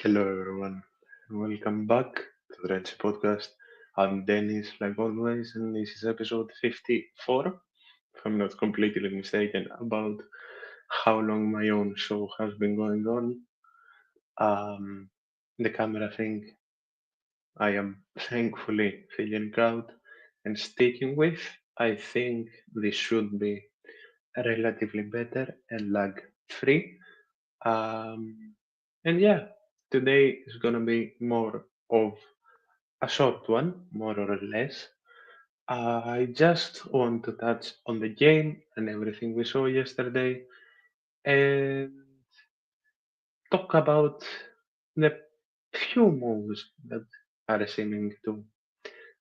Hello, everyone. Welcome back to the RedSeaPodcast. I'm Dennis, like always, and this is episode 54, if I'm not completely mistaken, about how long my own show has been going on. Um, the camera thing, I am thankfully figuring out and sticking with. I think this should be relatively better and lag free. Um, and yeah, today is gonna be more of a short one, more or less. I just want to touch on the game and everything we saw yesterday and talk about the few moves that are seeming to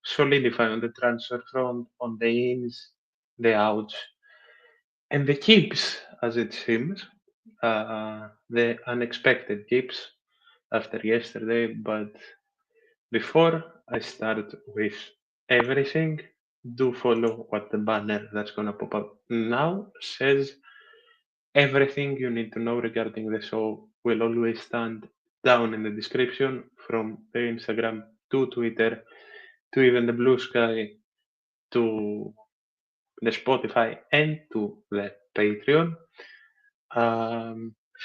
solidify on the transfer front, on the ins, the outs, and the keeps, as it seems. The unexpected keeps after yesterday, but before I start with everything, do follow what the banner that's gonna pop up now says. Everything you need to know regarding the show will always stand down in the description, from the Instagram to Twitter to even the Bluesky to the Spotify and to the Patreon.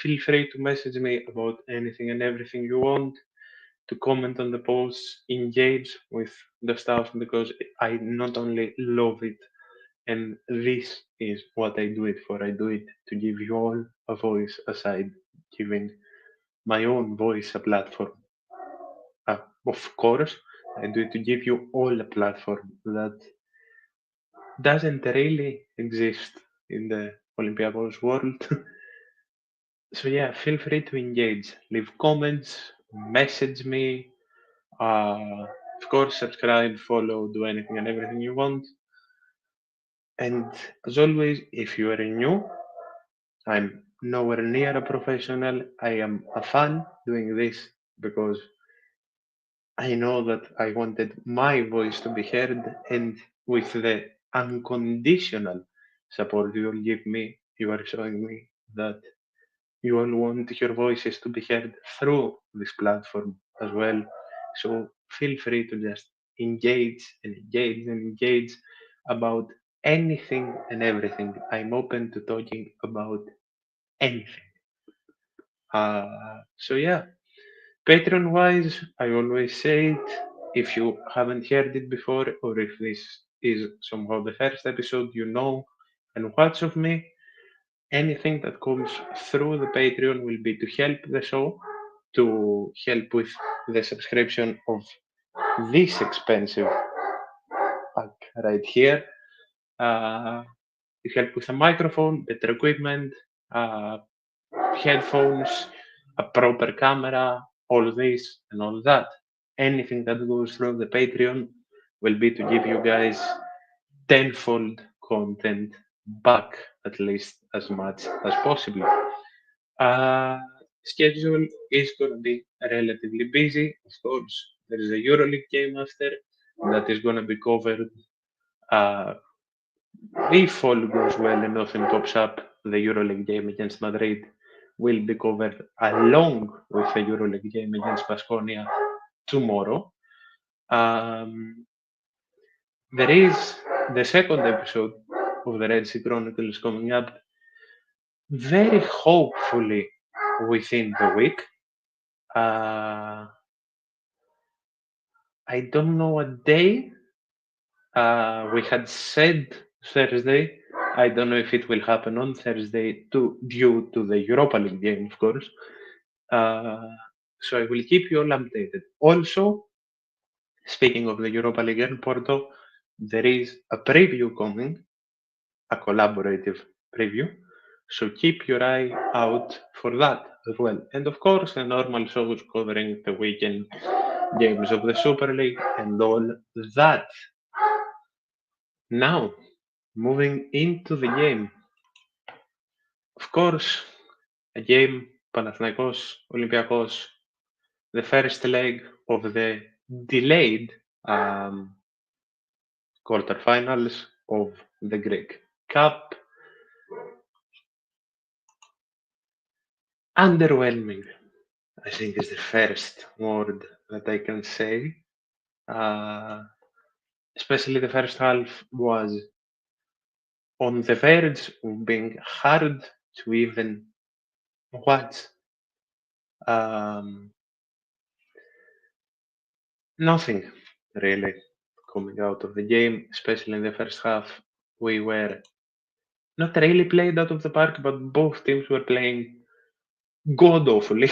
Feel free to message me about anything and everything you want, to comment on the posts, engage with the stuff, because I not only love it, and this is what I do it for. I do it to give you all a voice aside giving my own voice a platform. Of course, I do it to give you all a platform that doesn't really exist in the Olympiacos world. So yeah, feel free to engage, leave comments, message me. Of course, subscribe, follow, do anything and everything you want. And as always, if you are new, I'm nowhere near a professional. I am a fan doing this because I know that I wanted my voice to be heard, and with the unconditional support you will give me, you are showing me that you all want your voices to be heard through this platform as well. So feel free to just engage and engage and engage about anything and everything. I'm open to talking about anything. So yeah, Patreon wise, I always say it. If you haven't heard it before, or if this is somehow the first episode you know and watch of me, anything that comes through the Patreon will be to help the show, to help with the subscription of this expensive pack right here, to help with a microphone, better equipment, uh, headphones, a proper camera, all this and all that. Anything that goes through the Patreon will be to give you guys tenfold content back, at least as much as possible. Uh, Schedule is going to be relatively busy. Of course, there is a EuroLeague game after that is going to be covered. Uh, if all goes well and nothing pops up, the EuroLeague game against Madrid will be covered along with the EuroLeague game against Baskonia tomorrow. Um, there is the second episode of the Red Sea Chronicles coming up very hopefully within the week. Uh, I don't know what day. We had said Thursday. I don't know if it will happen on Thursday due to the Europa League game, of course. Uh, so I will keep you all updated. Also, speaking of the Europa League and Porto, there is a preview coming, a collaborative preview. So keep your eye out for that as well. And of course, the normal shows covering the weekend games of the Super League and all that. Now, moving into the game. Of course, a game, Panathinaikos, Olympiacos, the first leg of the delayed um, quarterfinals of the Greek Cup. Underwhelming. I think is the first word that I can say. Uh, Especially the first half was on the verge of being hard to even watch. Um, Nothing really coming out of the game, especially in the first half. We were not really played out of the park, but both teams were playing god awfully.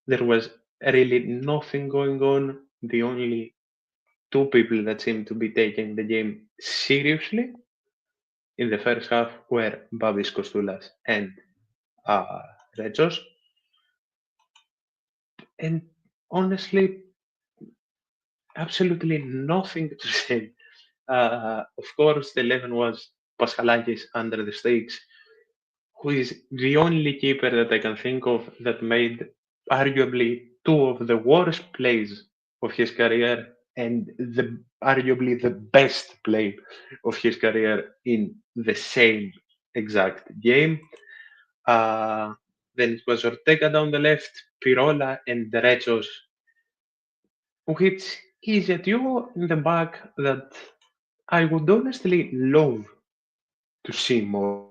There was really nothing going on. The only two people that seemed to be taking the game seriously in the first half were Babis Kostulas and uh, Rechos. And honestly, absolutely nothing to say. Of course, the 11 was Paschalakis under the stakes, who is the only keeper that I can think of that made arguably two of the worst plays of his career and arguably the best play of his career in the same exact game. Uh, then it was Ortega down the left, Pirola and Derechos, which is a duo in the back that I would honestly love to see more,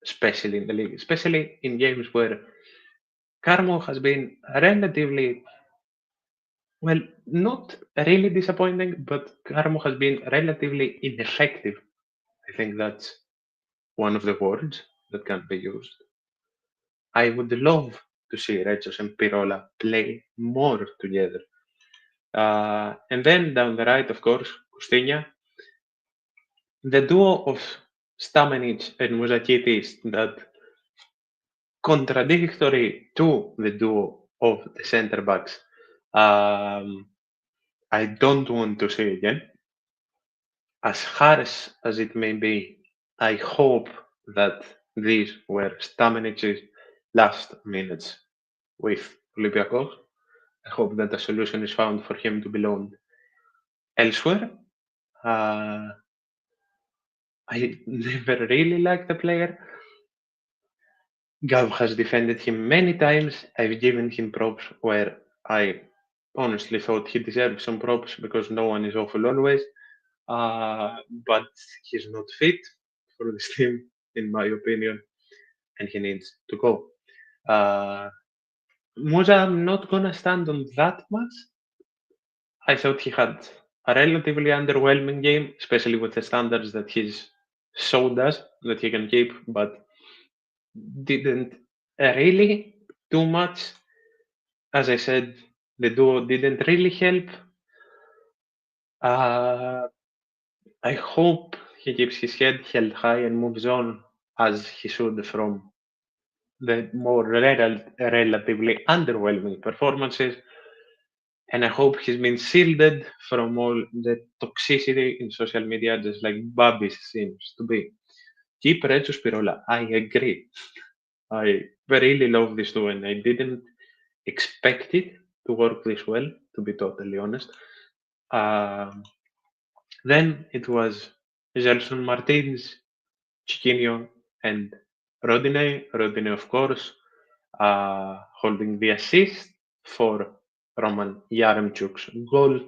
especially in the league, especially in games where Carmo has been relatively, well, not really disappointing, but Carmo has been relatively ineffective. I think that's one of the words that can be used. I would love to see Rechos and Pirola play more together. And then down the right, of course, Costinha. The duo of Stamenic and Muzakitis that contradictory to the duo of the center backs. Um, I don't want to say again. As harsh as it may be, I hope that these were Stamenic's last minutes with Olympiacos. I hope that a solution is found for him to be loaned elsewhere. Uh, I never really liked the player. Gav has defended him many times. I've given him props where I honestly thought he deserved some props because no one is awful always. But he's not fit for this team, in my opinion, and he needs to go. Uh, Musa, I'm not gonna stand on that much. I thought he had a relatively underwhelming game, especially with the standards that he's showed us that he can keep, but didn't really do much. As I said, the duo didn't really help. Uh, I hope he keeps his head held high and moves on as he should from the more relatively underwhelming performances. And I hope he's been shielded from all the toxicity in social media, just like Bobby seems to be. Keep Reggio Spirola. I agree. I really love this too, and I didn't expect it to work this well, to be totally honest. Um, then it was Gelson Martins, Chiquinho, and Rodinei. Rodinei, of course, holding the assist for Roman Yaremchuk's goal.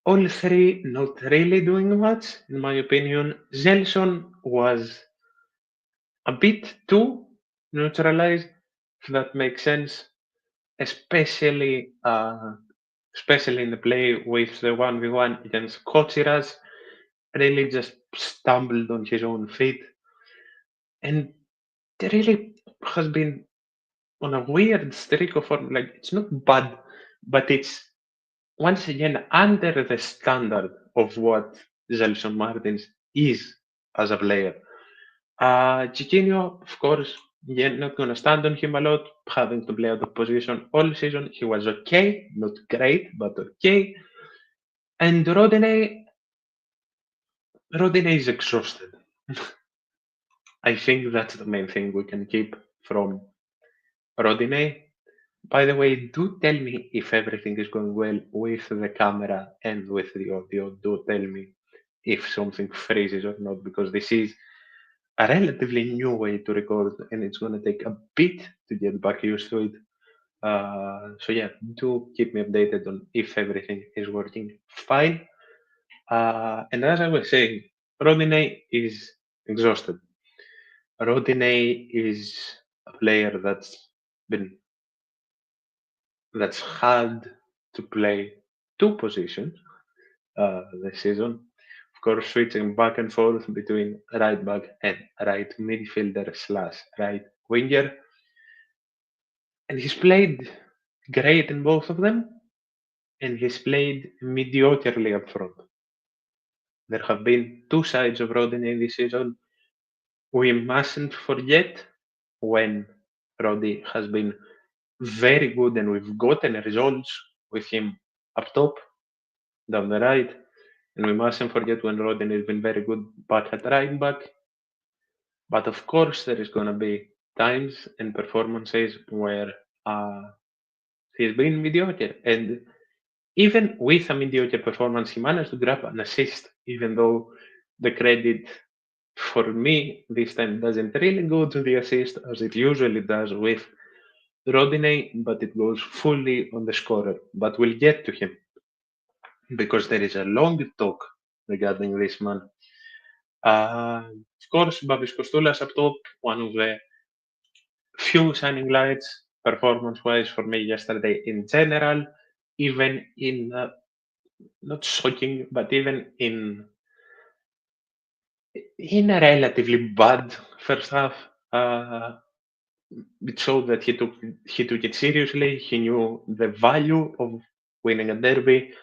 All three not really doing much, in my opinion. Gelson was a bit too neutralized, if that makes sense, especially especially in the play with the 1v1 against Kotsiras, really just stumbled on his own feet. And there really has been on a weird streak of form. Like, it's not bad, but it's once again under the standard of what Gelson Martins is as a player. Chiquinho, of course, again, not going to stand on him a lot, having to play out of position all season. He was okay, not great, but okay. And Rodinei is exhausted. I think that's the main thing we can keep from Rodinei. By the way, do tell me if everything is going well with the camera and with the audio. Do tell me if something freezes or not, because this is a relatively new way to record, and it's going to take a bit to get back used to it. So yeah, do keep me updated on if everything is working fine. And as I was saying, Rodinei is exhausted. Rodinei is a player been that's had to play two positions this season. Of course, switching back and forth between right back and right midfielder slash right winger. And he's played great in both of them, and he's played mediocrely up front. There have been two sides of Rodney this season. We mustn't forget when Roddy has been very good and we've gotten results with him up top, down the right. And we mustn't forget when Rodney has been very good back at right back. But of course, there is going to be times and performances where uh, he's been mediocre. And even with a mediocre performance, he managed to grab an assist, even though the credit for me this time doesn't really go to the assist as it usually does with Rodinei, but it goes fully on the scorer. But we'll get to him because there is a long talk regarding this man. Of course, Babis Kostulas up top, one of the few shining lights performance wise for me yesterday in general, even in not shocking, but even in a relatively bad first half. It showed that he took it seriously. He knew the value of winning a derby,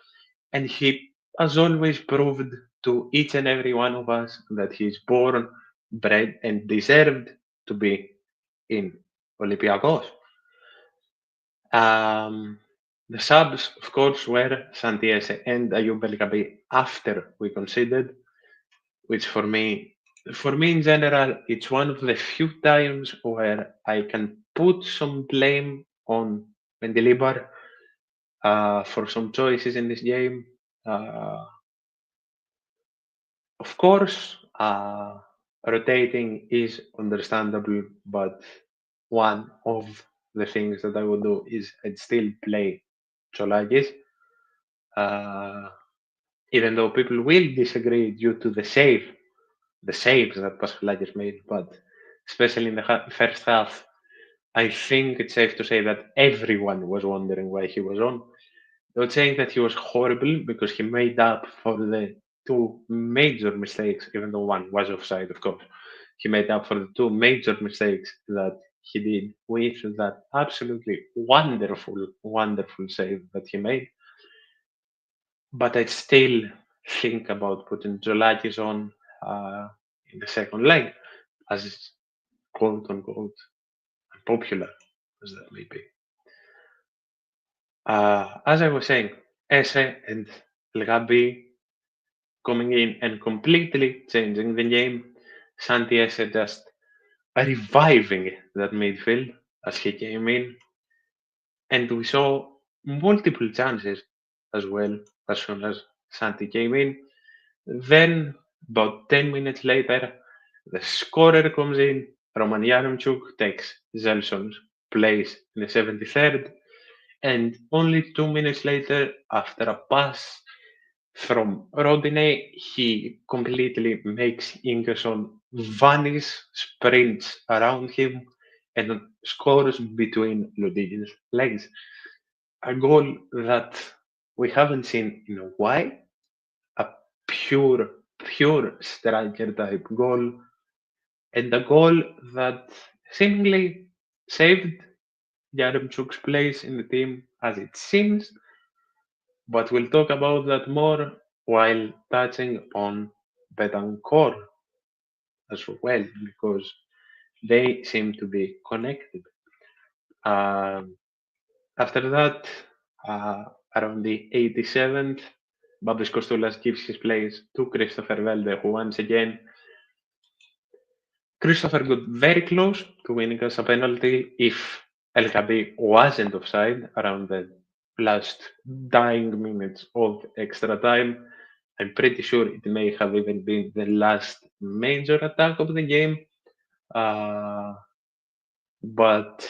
and he, as always, proved to each and every one of us that he's born, bred, and deserved to be in Olympiacos. Um, the subs, of course, were Santiese and Ayub El after we conceded, which for me in general, it's one of the few times where I can put some blame on Mendilibar for some choices in this game. Uh, of course, rotating is understandable, but one of the things that I would do is I'd still play Cholagis, uh, even though people will disagree due to the saves that Paschalakis made, but especially in the first half, I think it's safe to say that everyone was wondering why he was on. Not saying that he was horrible because he made up for the two major mistakes, even though one was offside, of course. He made up for the two major mistakes that he did with that absolutely wonderful, wonderful save that he made. But I still think about putting Jolakis on in the second leg, as quote unquote unpopular as that may be. As I was saying, Ese and El Gabi coming in and completely changing the game. Santi Ese just reviving that midfield as he came in, and we saw multiple chances as well as soon as Santi came in. Then, about 10 minutes later, the scorer comes in. Roman Yaremchuk takes Zelson's place in the 73rd. And only 2 minutes later, after a pass from Rodinei, he completely makes Ingerson vanish, sprints around him, and scores between Ludigi's legs. A goal that we haven't seen in a while, a pure, pure striker type goal, and a goal that seemingly saved Yaremchuk's place in the team as it seems, but we'll talk about that more while touching on Betancourt as well, because they seem to be connected. Um, After that, uh, around the 87th, Babis Kostulas gives his place to Christopher Velde, who once again, Christopher got very close to winning us a penalty if El Gabi wasn't offside around the last dying minutes of extra time. I'm pretty sure it may have even been the last major attack of the game. Uh, but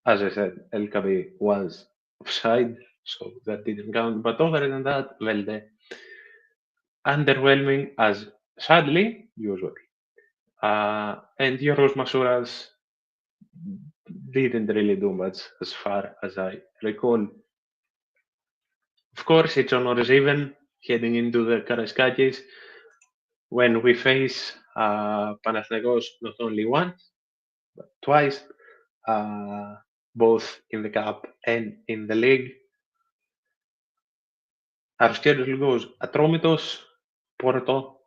as I said, LKB was offside, so that didn't count. But other than that, Velde underwhelming as sadly usual. And Euros Masuras didn't really do much as far as I recall. Of course, it's honors even heading into the Karaskakis when we face Panathinaikos not only once, but twice, uh, both in the cup and in the league. Our schedule goes Atromitos, Porto,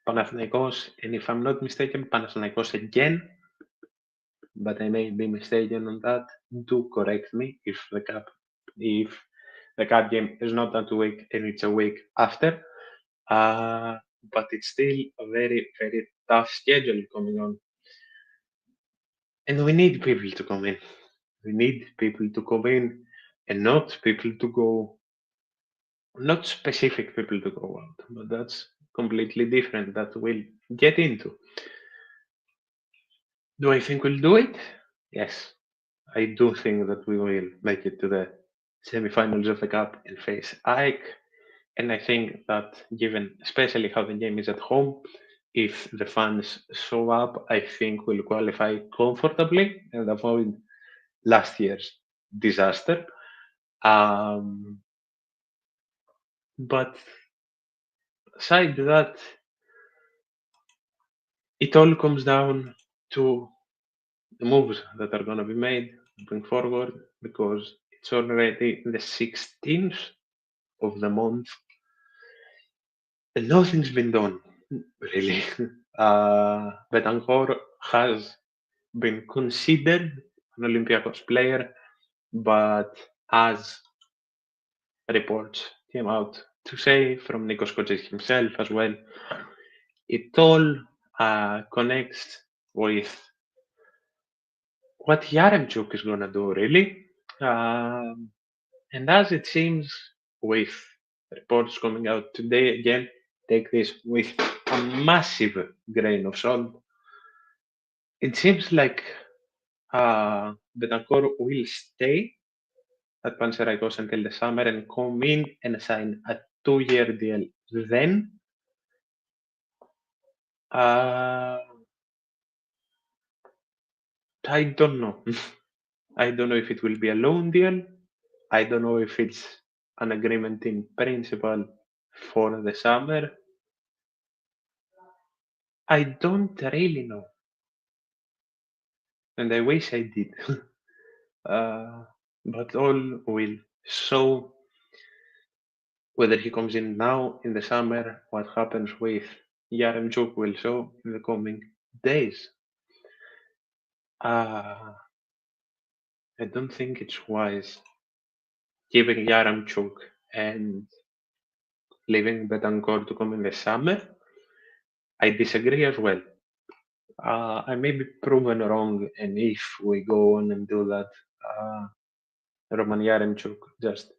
Panathinaikos, and if I'm not mistaken, Panathinaikos again, but I may be mistaken on that. Do correct me if the cup game is not that week and it's a week after. Uh, but it's still a very, very tough schedule coming on. And we need people to come in. We need people to come in and not people to go, not specific people to go out, but that's completely different that we'll get into. Do I think we'll do it? Yes. I do think that we will make it to the semi-finals of the cup and face Ike. And I think that given especially how the game is at home, if the fans show up, I think we'll qualify comfortably and avoid last year's disaster. Um, but aside that, it all comes down to the moves that are going to be made moving forward because it's already the 16th of the month and nothing's been done, really. Betancourt has been considered an Olympiacos player, but as reports came out to say from Nikos Kotsis himself as well, it all connects with what Yaremchuk is going to do, really. Um, and as it seems, with reports coming out today, again, take this with a massive grain of salt. It seems like Betancourt will stay at Panathinaikos until the summer and come in and sign a 2-year deal. Then, uh, I don't know. I don't know if it will be a loan deal. I don't know if it's an agreement in principle for the summer. I don't really know, and I wish I did. uh, but all will show whether he comes in now in the summer. What happens with Yaremchuk will show in the coming days. Uh, I don't think it's wise keeping Yaremchuk and leaving Betancourt to come in the summer. I disagree as well. I may be proven wrong, and if we go on and do that, Roman Yaremchuk just,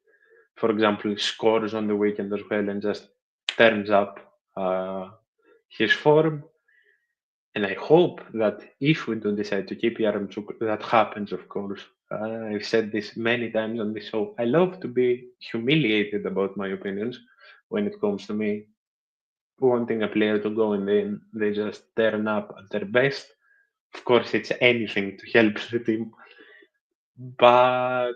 for example, scores on the weekend as well and just turns up his form. And I hope that if we do decide to keep Yaremchuk, that happens, of course. I've said this many times on this show. I love to be humiliated about my opinions when it comes to me wanting a player to go and then they just turn up at their best. Of course, it's anything to help the team. But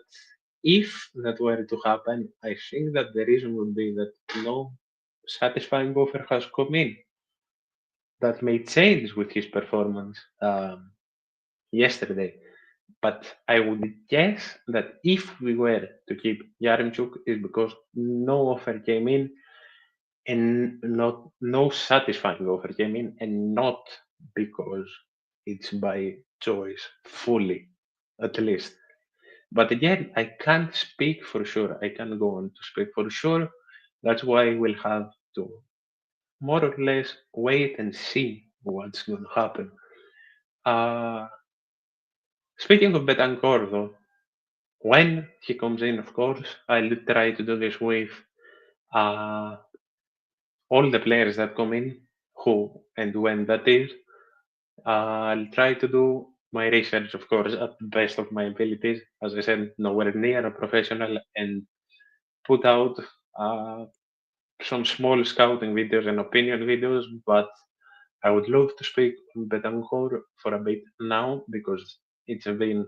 if that were to happen, I think that the reason would be that no satisfying offer has come in. That may change with his performance yesterday. But I would guess that if we were to keep Yaremchuk, is because no offer came in and not no satisfying offer came in, and not because it's by choice fully, at least. But again, I can't speak for sure. I can't go on to speak for sure. That's why we'll have to more or less wait and see what's going to happen. Uh, Speaking of Betancourt, though, when he comes in, of course, I'll try to do this with uh, all the players that come in, who and when that is. I'll try to do my research, of course, at the best of my abilities. As I said, nowhere near a professional, and put out uh, some small scouting videos and opinion videos. But I would love to speak on Betancourt for a bit now because it's been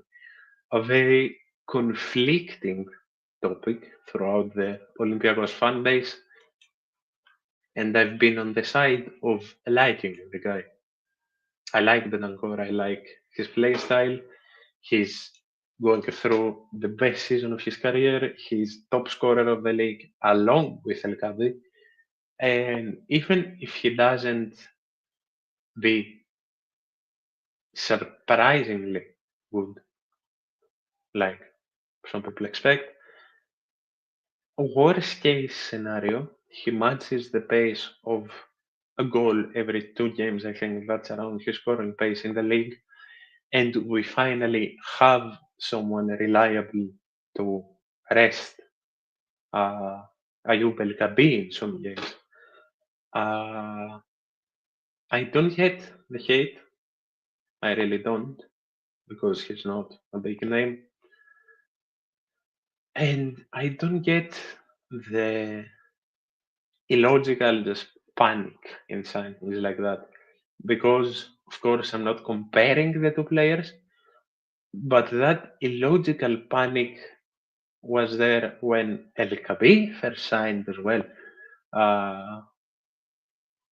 a very conflicting topic throughout the Olympiacos fan base, and I've been on the side of liking the guy. I like Betancourt. I like his play style. He's going through the best season of his career. He's top scorer of the league along with El. And even if he doesn't be surprisingly good, like some people expect, worst case scenario, he matches the pace of a goal every 2 games. I think that's around his scoring pace in the league. And we finally have someone reliable to rest Ayub El Kabi in some games. Uh, I don't get the hate. I really don't, because he's not a big name. And I don't get the illogical just panic in signings like that. Because, of course, I'm not comparing the two players, but that illogical panic was there when El Kabi first signed as well. Uh,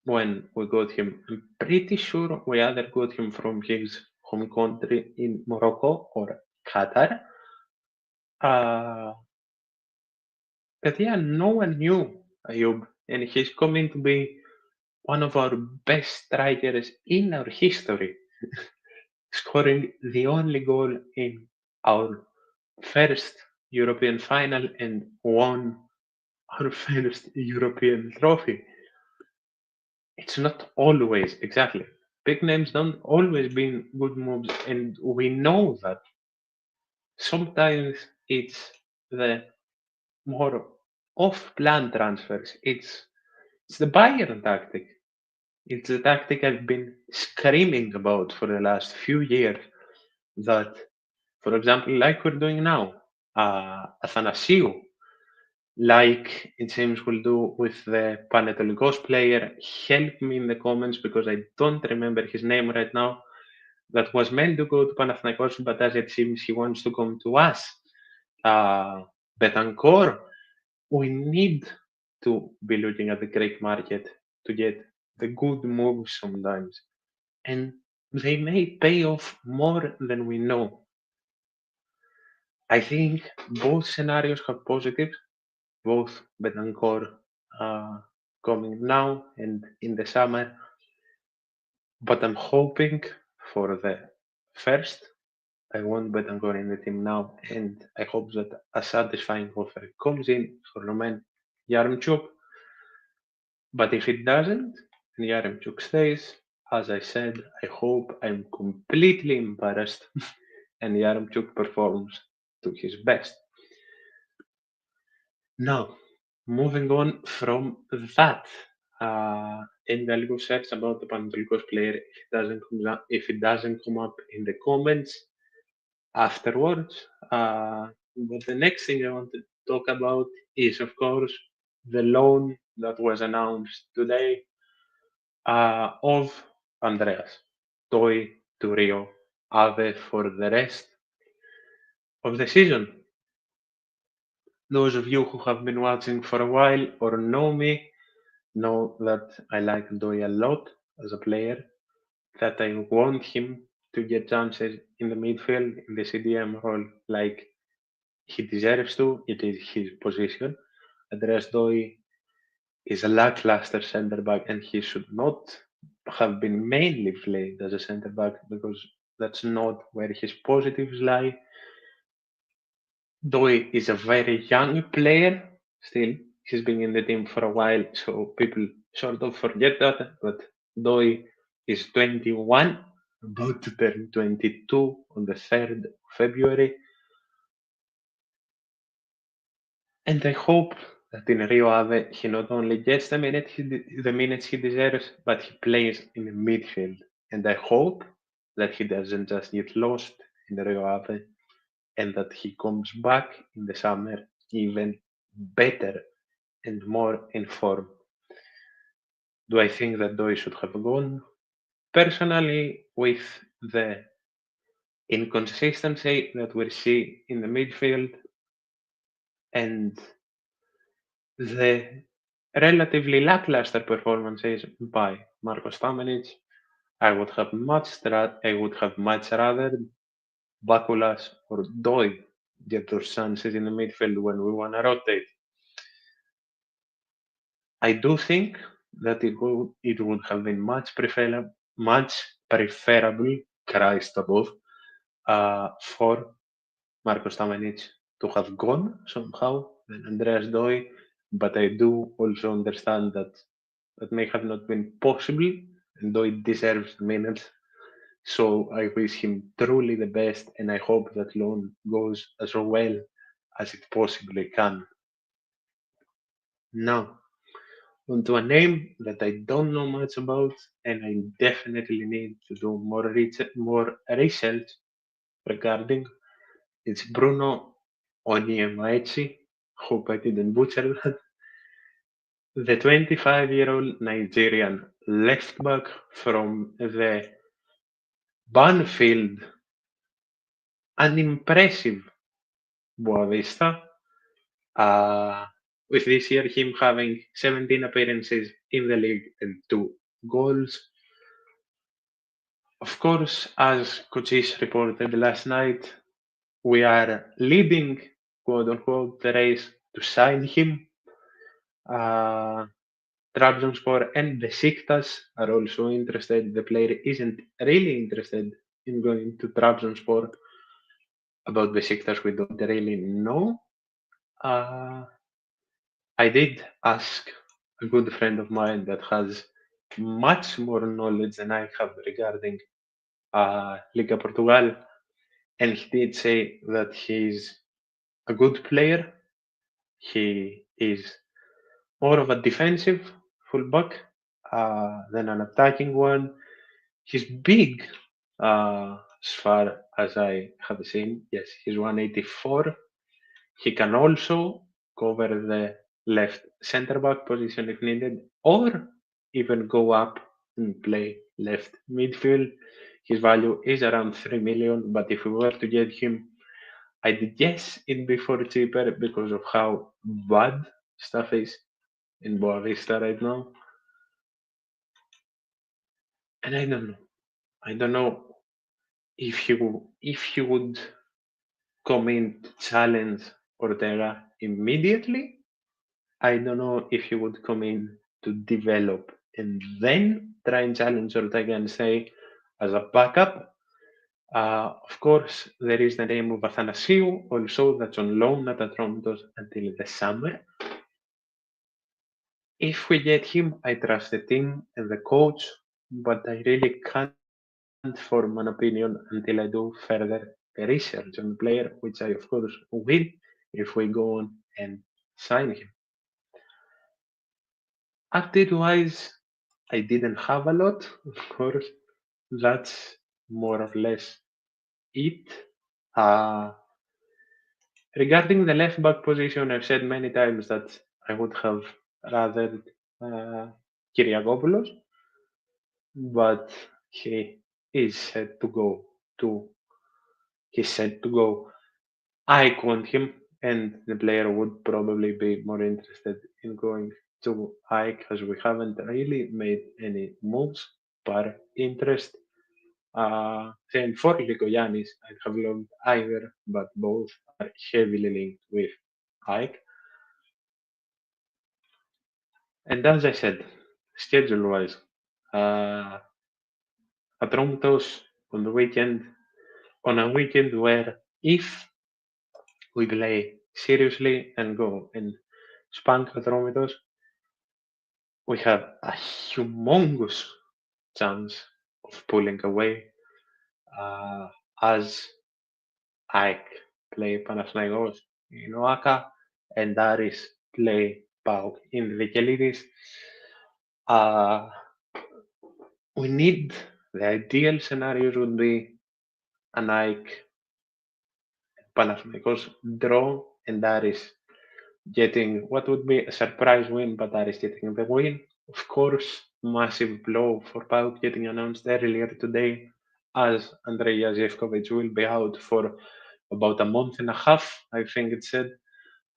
when we got him, I'm pretty sure we either got him from his home country in Morocco or Qatar. Uh, but yeah, no one knew Ayub, and he's coming to be one of our best strikers in our history, scoring the only goal in our first European final and won our first European trophy. It's not always exactly. Big names don't always been good moves, and we know that. Sometimes it's the more off-plan transfers. It's the Bayern tactic. It's the tactic I've been screaming about for the last few years. That, for example, like we're doing now, Athanasiou, like it seems we'll do with the Panathinaikos player. Help me in the comments because I don't remember his name right now. That was meant to go to Panathinaikos, but as it seems he wants to come to us. Uh, Betancourt, we need to be looking at the Greek market to get the good moves sometimes. And they may pay off more than we know. I think both scenarios have positives, both Betancourt uh, coming now and in the summer. But I'm hoping for the first. I want Betancourt in the team now, and I hope that a satisfying offer comes in for Roman Yaremchuk. But if it doesn't, and Yaremchuk stays, as I said, I hope I'm completely embarrassed and Yaremchuk performs to his best. Now, moving on from that, and I'll go search about the Panathinaikos player if it doesn't come up in the comments afterwards. But the next thing I want to talk about is, of course, the loan that was announced today of Andreas Toy to Rio Ave for the rest of the season. Those of you who have been watching for a while or know me know that I like Doi a lot as a player, that I want him to get chances in the midfield in the CDM role like he deserves to. It is his position. Andreas Doi is a lackluster centre back and he should not have been mainly played as a centre back because that's not where his positives lie. Doi is a very young player still. He's been in the team for a while, so people sort of forget that. But Doi is 21, about to turn 22 on the 3rd of February. And I hope that in Rio Ave he not only gets the minutes he deserves, but he plays in the midfield. and I hope that he doesn't just get lost in the Europa and that he comes back in the summer even better and more informed. Do I think that Doi should have gone? Personally, with the inconsistency that we see in the midfield and the relatively lackluster performances by Marko Stamenic, I would have much rather Bakulas or Doi get those chances in the midfield when we want to rotate. I do think that it would have been much preferable, Christ above, for Marko Stamenic to have gone somehow than Andreas Doi, but I do also understand that that may have not been possible, and Doi deserves minutes. So I wish him truly the best, and I hope that loan goes as well as it possibly can. Now, onto a name that I don't know much about, and I definitely need to do more research regarding. It's Bruno Onyemaechi. Hope I didn't butcher that. The 25-year-old Nigerian left back from the Banfield, an impressive Boavista, uh, with this year him having 17 appearances in the league and 2 goals. Of course, as coaches reported last night, we are leading, quote unquote, the race to sign him. Uh, Trabzonspor and Besiktas are also interested. The player isn't really interested in going to Trabzonspor. About Besiktas, we don't really know. Uh, I did ask a good friend of mine that has much more knowledge than I have regarding Liga Portugal, and he did say that he's a good player. He is more of a defensive fullback than an attacking one. He's big, as far as I have seen. Yes, he's 184. He can also cover the left center back position if needed, or even go up and play left midfield. His value is around 3 million, but if we were to get him, I'd guess it'd be for cheaper because of how bad stuff is in Boavista right now. And I don't know. I don't know if you would come in to challenge Ortega immediately. I don't know if he would come in to develop and then try and challenge Ortega and say, as a backup, of course, there is the name of Athanasiou, also that's on loan at Atromitos until the summer. If we get him, I trust the team and the coach, but I really can't form an opinion until I do further research on the player, which I, of course, will if we go on and sign him. Update wise, I didn't have a lot, of course. That's more or less it. Uh, Regarding the left back position, I've said many times that I would have rather uh, Kyriakopoulos, but he is set to go to. He's set to go. I want him, and the player would probably be more interested in going to Ike as we haven't really made any moves per interest. Same for Lykoyannis. I'd have loved either, but both are heavily linked with Ike. And as I said, schedule wise, uh, Atromitos on the weekend, on a weekend where if we play seriously and go and spank Atromitos, we have a humongous chance of pulling away as Ike play Panathinaikos in Oaka and Aris play PAOK in Vikelidis. Uh, we need The ideal scenarios would be a Nike Panathinaikos draw, and Aris getting what would be a surprise win, but Aris getting the win. Of course, massive blow for Pauk getting announced earlier today, as Andrei Yazevkovic will be out for about a month and a half, I think it said.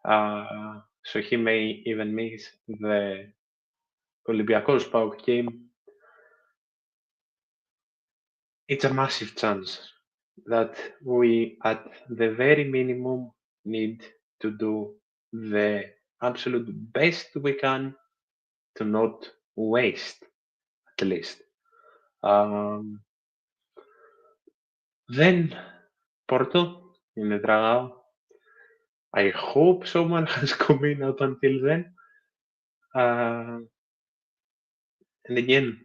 So he may even miss the Olympiacos Pauk game. It's a massive chance that we, at the very minimum, need to do the absolute best we can to not waste, at least. Um, then Porto in the Dragao. I hope someone has come in up until then. Uh, and again,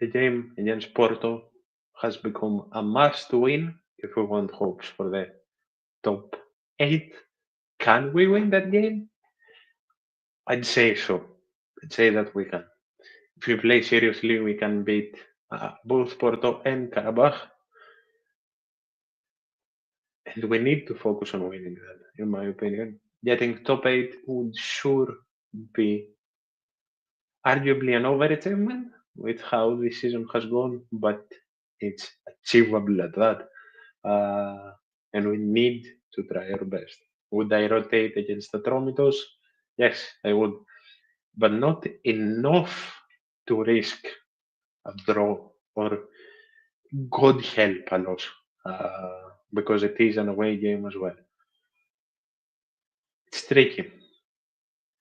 the game against Porto has become a must win if we want hopes for the top 8. Can we win that game? I'd say so. I'd say that we can. If we play seriously, we can beat both Porto and Karabakh, and we need to focus on winning that, in my opinion. Getting top 8 would sure be arguably an overachievement with how this season has gone, but it's achievable at that. And we need to try our best. Would I rotate against the Tromitos? Yes, I would, but not enough to risk a draw or God help a loss, because it is an away game as well. It's tricky.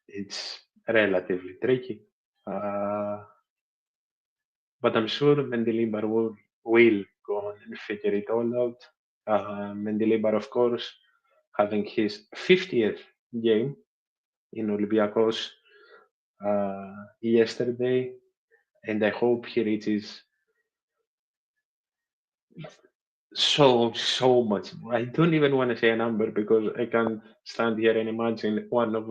It's relatively tricky. Uh, but I'm sure Mendilibar will go on and figure it all out. Mendilibar, of course, having his 50th game in Olympiacos yesterday, and I hope he reaches so much more. I don't even want to say a number because I can't stand here and imagine one of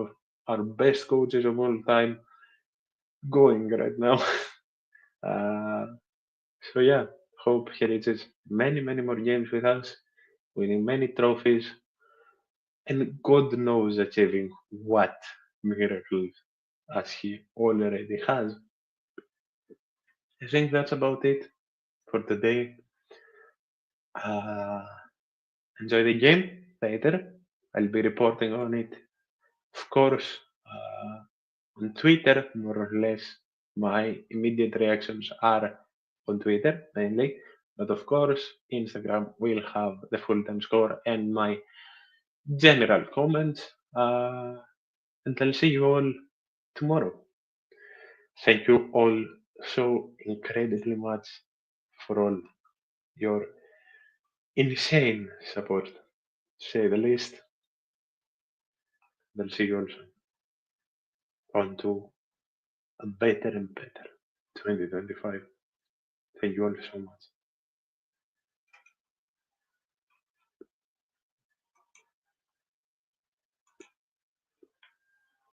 our best coaches of all time going right now. uh, so yeah, hope he reaches many more games with us, winning many trophies, and God knows achieving what miracles as he already has. I think that's about it for today. Uh, enjoy the game later. I'll be reporting on it, of course, on Twitter, more or less. My immediate reactions are on Twitter mainly, but of course, Instagram will have the full time score and my general comments. And I'll see you all tomorrow. Thank you all so incredibly much for all your insane support, to say the least. We'll see you all soon. On to a better and better 2025. Thank you all so much.